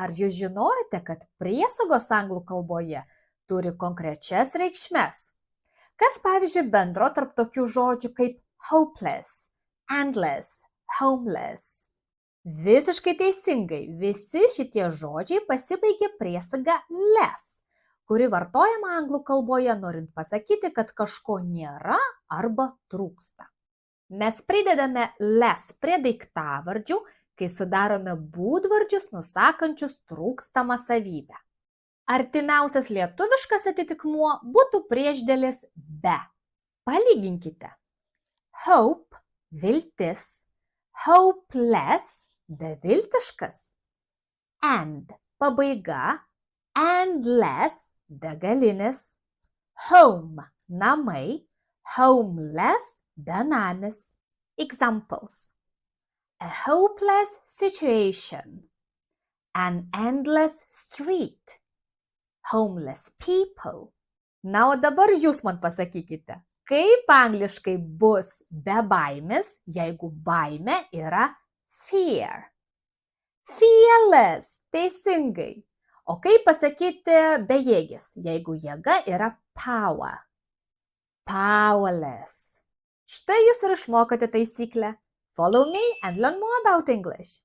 Ar jūs žinojote, kad priesagos anglų kalboje turi konkrečias reikšmes? Kas pavyzdžiui bendro tarp tokių žodžių kaip hopeless, endless, homeless? Visiškai teisingai, visi šitie žodžiai pasibaigia priesaga less, kuri vartojama anglų kalboje norint pasakyti, kad kažko nėra arba trūksta. Mes pridedame less prie daiktavardžių, kai sudarome būdvardžius nusakančius trūkstamą savybę. Artimiausias lietuviškas atitikmuo būtų priešdėlis be. Palyginkite. Hope – viltis, hopeless – beviltiškas, end – pabaiga, endless – begalinis, home – namai, homeless – benamis. Examples. A hopeless situation, an endless street, homeless people. Na, o dabar jūs man pasakykite, kaip angliškai bus be baimės, jeigu baimė yra fear? Fearless, teisingai. O kaip pasakyti bejėgis, jeigu jėga yra power? Powerless. Štai jūs ir išmokote taisyklę. Follow me and learn more about English.